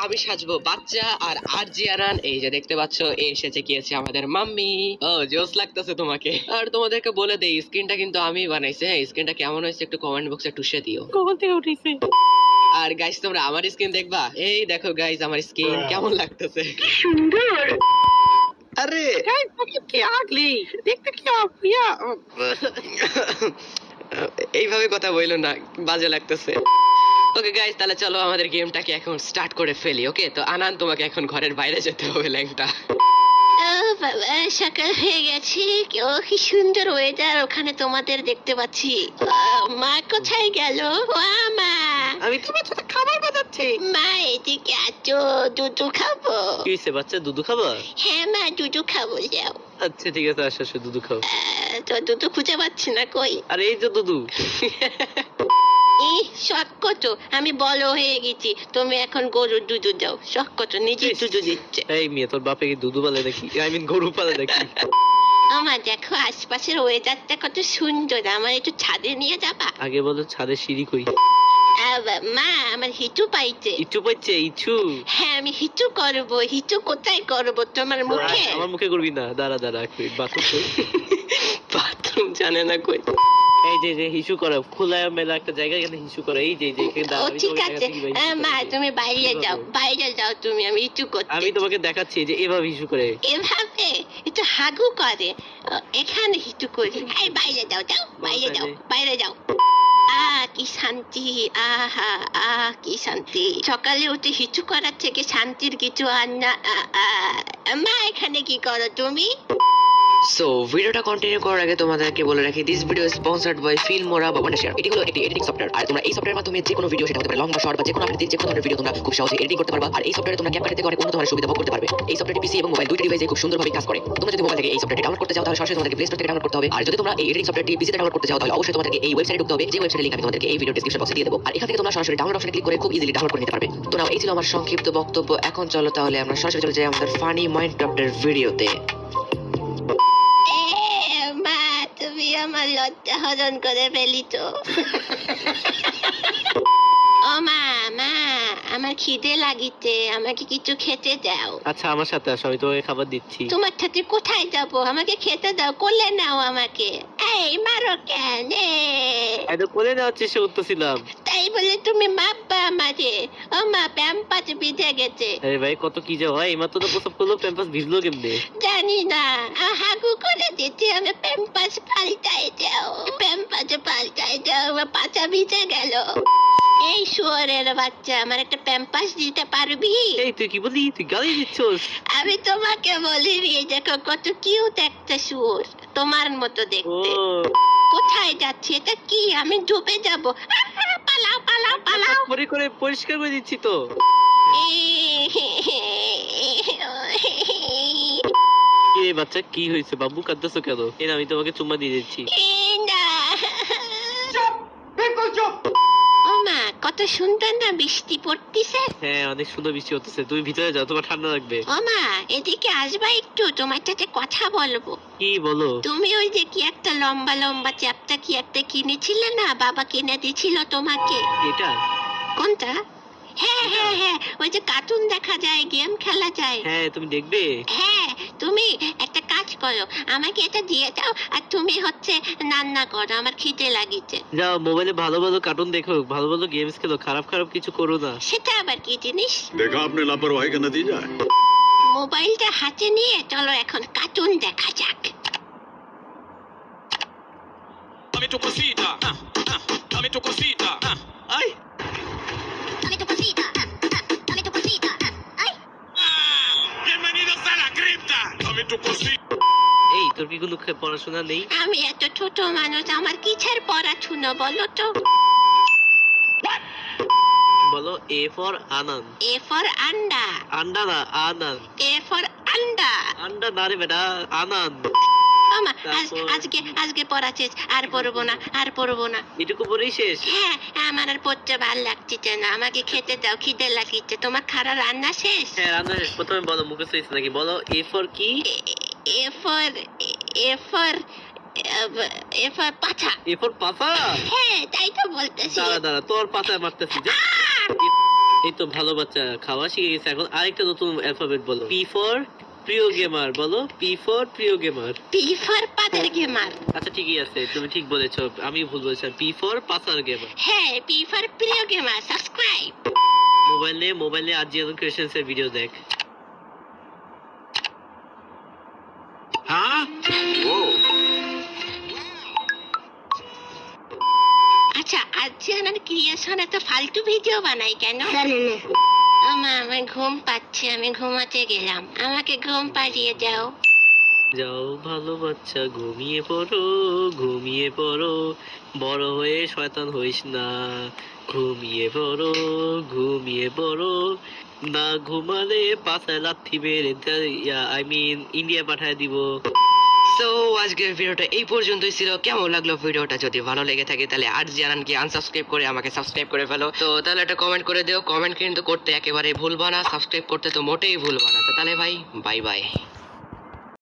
আমি সাজবো বাচ্চা আর আরজি আরান এই যে দেখতে পাচ্ছ এসেছে কি আছে আমাদের মাম্মি। ও জোস লাগতেছে তোমাকে। আর তোমাদেরকে বলে দেই স্ক্রিনটা কিন্তু আমি বানাইছি। হ্যাঁ স্ক্রিনটা কেমন হয়েছে একটু কমেন্ট বক্সে টুসে দিও। কখন থেকে উঠেছে? আর গাইস তোমরা আমার স্ক্রিন দেখবা? এই দেখো গাইস আমার স্ক্রিন কেমন লাগতেছে। সুন্দর। আরে গাইস কি আগলি দেখতে কি অপ্রিয়া। এইভাবে কথা বইলো না, বাজে লাগতেছে। ওকে গাইস তাহলে চলো আমাদের গেমটাকে এখন স্টার্ট করে ফেলি। ওকে তো আনান তোমাকে এখন ঘরের বাইরে যেতে হবে ল্যাংটা। বাবা সকাল হয়ে গেছে। কি সুন্দর ওয়েদার ওখানে তোমাদের দেখতে পাচ্ছি। মা কোথায় গেল? মা আমি তোমার সাথে খাবার বানাচ্ছি। মা এদিকে আছো, দুধু খাবো। কি হইছে বাচ্চা, দুধু খাবা? হ্যাঁ মা দুধু খাবো, যাও। আচ্ছা ঠিক আছে, আসো আসো দুধু খাও। তো দুধু খুঁজে পাচ্ছি না, কই? আরে এই যে দুধু। শখ কত, আমি বড় হয়ে গেছি, তুমি এখন গরুর দুধু দাও। শখ কত নিজে দুধু দিচ্ছে। এই মেয়ে, তোর বাপে কি দুধু পালে দেখি? আই মিন গরু পালে দেখি? আমার দেখো আশপাশের ওয়েদারটা কত সুন্দর, আমার একটু ছাদে নিয়ে যাবা? আগে বলো ছাদে সিঁড়ি কই? মা আমার হিটু পাইছে। ইচু পাইছে? ইচু? হ্যাঁ আমি হিটু করব। হিটু কোথায় করব? তোমার মুখে? আমার মুখে করবি না, দাঁড়া দাঁড়া এক মিনিট, বাথরুম কই? বাথরুম জানে না কই। এই যে হিসু করো, খোলা মেলা একটা জায়গা, এখানে হিসু করো। এই যে এখানে ও দাঁড়া, আমি ঠিক তোমাকে আছে। দেখাচ্ছি কিভাবে হিসু মা করে। তুমি বাইরে যাও, বাইরে যাও তুমি, আমি হিটু করতে। আমি তোমাকে দেখাচ্ছি যে এভাবে হিসু করে। এভাবে একটু হাগু করে, এখানে হিটু করি। এই বাইরে যাও, যাও বাইরে যাও, বাইরে যাও। কি শান্তি, আহা কি শান্তি। সকালে উঠে হিচু করার থেকে শান্তির কিছু আর না। মা এখানে কি করো তুমি? সো ভিডিওটা কন্টিনিউ করার আগে তোমাদেরকে বলে রাখি this video sponsored by Filmora বা ওয়ান্ডারশেয়ার। এটি হলো একটি এডিটিং সফটওয়্যার। আর তোমরা এই সফটওয়্যারের মাধ্যমে যে কোনো ভিডিও, সেটা হতে পারে লং বা শর্ট বা যে কোনো আকৃতির যে কোনো ধরনের ভিডিও তোমরা খুব সহজে এডিটিং করতে পারবা। আর এই সফটওয়্যারে তোমরা ক্যাপকাট থেকে অনেক উন্নত মানের সুবিধা ভোগ করতে পারবে। এই সফটওয়্যারটি পিসি এবং মোবাইল দুইটি ডিভাইসে খুব সুন্দরভাবে কাজ করে। তোমরা যদি মোবাইল থেকে এই সফটওয়্যারটি ডাউনলোড করতে চাও তাহলে সরাসরি তোমাদেরকে প্লে স্টোর থেকে ডাউনলোড করতে হবে। আর যদি তোমরা এই এডিটিং সফটওয়্যারটি পিসিতে ডাউনলোড করতে চাও তাহলে অবশ্যই তোমাদেরকে এই ওয়েবসাইটে ঢুকতে হবে, যে ওয়েবসাইটের লিংক আমি তোমাদেরকে এই ভিডিও ডেসক্রিপশন বক্সে দিয়ে দেবো। আর এখান থেকে তোমরা সরাসরি ডাউনলোড অপশনে ক্লিক করে খুব ইজিলি ডাউনলোড করে নিতে পারবে। তো নাও এই ছিল আমার সংক্ষিপ্ত বক্তব্য। এখন চলো তাহলে আমরা সরাসরি চলে যাই আমাদের ফানি মাইনক্রাফটের ভিডিওতে। মা তুমি আমার লজ্জা হরণ করে ফেলি তো। ও মা, মা আমার খিদে লাগিতে, আমাকে কিছু খেতে দাও। আচ্ছা আমার সাথে আসো, আমি তোমাকে খাবার দিচ্ছি। তোমার সাথে কোথায় যাব? আমাকে খেতে দাও, কোলে নাও আমাকে। এই মারো কেন? এত কোলে নেওয়ার চেষ্টা করতেছিলাম। তাই বলে তুমি মাপবা আমারে? ও মা প্যাম্পাস ভিজে গেছে। আরে ভাই কত কি যে হয়, এইমাত্র তো প্রসব করলো, প্যাম্পাস ভিজলো কেমনে? জানি না, হাগু করে দিতে হবে। প্যাম্পাস পাল্টাই দাও, প্যাম্পাস পাল্টাই দাও, আমার পাছা ভিজে গেল। এই শুয়োরের বাচ্চা, আমার একটা প্যাম্পাস দিতে পারবি? এই তুই কি বলি, তুই গালি দিচ্ছস? আমি তোমাকে বলিনি, দেখো কত কিউট একটা শুয়োর, তোমার মতো ও দেখতে। কোথায় যাচ্ছে? এটা কি? আমি ডুবে যাব। পালাও পালাও পালাও। করে করে পরিষ্কার করে দিচ্ছি তো। এই বাচ্চা কি হয়েছে, বাবু কাঁদতেছো কেন? এই আমি তোমাকে চুম্মা দিয়ে দিচ্ছি। না। ও মা কত সুন্দর না বৃষ্টি পড়তিছে। হ্যাঁ অনেক সুন্দর বৃষ্টি হতেছে, তুমি ভিতরে যাও, তোমার ঠান্ডা লাগবে। ও মা এদিকে আসবা একটু, তোমার সাথে কথা বলবো। কি বলো? তুমি ওই যে কি একটা লম্বা লম্বা চ্যাপটা কি একটা কিনেছিলে না, বাবা কিনে দিছিল তোমাকে? এটা? কোনটা? হ্যাঁ হ্যাঁ হ্যাঁ, ওই যে কার্টুন দেখা যায়, গেম খেলা যায়। হ্যাঁ তুমি দেখবে? হ্যাঁ তুমি একটা কাজ করো, আমাকে এটা দিয়ে দাও, আর তুমি হচ্ছে রান্না করো, আমার খিদে লাগিছে। যাও মোবাইলে ভালো ভালো কার্টুন দেখো, ভালো ভালো গেমস খেলো, খারাপ খারাপ কিছু করো না। সেটা আবার কি জিনিস? देखा आपने लापरवाही का नतीजा है। মোবাইলটা হাতে নিয়ে চলো এখন কার্টুন দেখা যাক। Dame tu cosita, dame tu cosita, ay, Dame tu cosita, dame tu cosita, ay. bienvenidos a la cripta, dame tu cosita. এই তোর কি কোনো পড়াশোনা নেই? আমি এত ছোট মানুষ, আমার কিসের পড়াশোনা বলো তো? বলো A for Annan. A for আন্ডা। আন্ডা না, আনান। এ ফর আন্ডা। আন্ডা না রে বেটা, আনান। আমা তারপর? আজকে পড়া শেষ, আর পড়বো না, আর পড়বো না। এটুকু পরেই শেষ? হ্যাঁ আমার আর পড়তে ভাল লাগছে না, আমাকে খেতে দাও, খিদে লাগিচ্ছে। তোমার খারা রান্না শেষ? হ্যাঁ রান্না শেষ। প্রথমে বলো, মুখে হয়েছে নাকি? বলো এ ফর কি? A for A for A for পাছা। এ ফর পাতা? হ্যাঁ তাই তো বলতেছি। দাঁড়া দাঁড়া, তোর পাতায় মারতেছি যা। এই তো ভালো বাচ্চা, খাওয়া শিখে গেছে। এখন আরেকটা নতুন অ্যালফাবেট বলো। পি ফর প্রিয় গেমার বলো, পি ফর প্রিয় গেমার। পি ফর পাতার গেমার। আচ্ছা ঠিকই আছে, তুমি ঠিক বলেছো, আমি ভুল বলেছিলাম। P for পাসার gamer. হ্যাঁ, পি ফর প্রিয় গেমার। সাবস্ক্রাইব। মোবাইল নিয়ে আজিয়ান ক্রিয়েশনস এর ভিডিও দেখ। हाँ वो আচ্ছা, আজিয়ানার ক্রিয়েশন এত ফালতু ভিডিও বানাই কেন? আমার ঘুম পাচ্ছে, আমি ঘুমাতে গেলাম। আমাকে ঘুম পাড়িয়ে দাও। যাও ভালো বাচ্চা, ঘুমিয়ে পড়ো, ঘুমিয়ে পড়ো, বড় হয়ে শয়তান হইস না। ঘুমিয়ে পড়ো, ঘুমিয়ে পড়ো, না ঘুমালে পাছায় লাথি মেরে আই মিন ইন্ডিয়া পাঠায় দিব। সো আজকের ভিডিওটা এই পর্যন্তই ছিল। কেমন লাগলো ভিডিওটা? যদি ভালো লেগে থাকে তাহলে আর জানানকে আনসাবস্ক্রাইব করে আমাকে সাবস্ক্রাইব করে ফেলো। তো তাহলে একটা কমেন্ট করে দিও। কমেন্ট কিন্তু করতে একেবারে ভুলবা না, সাবস্ক্রাইব করতে তো মোটেই ভুলবা না। তো তাহলে ভাই বাই বাই।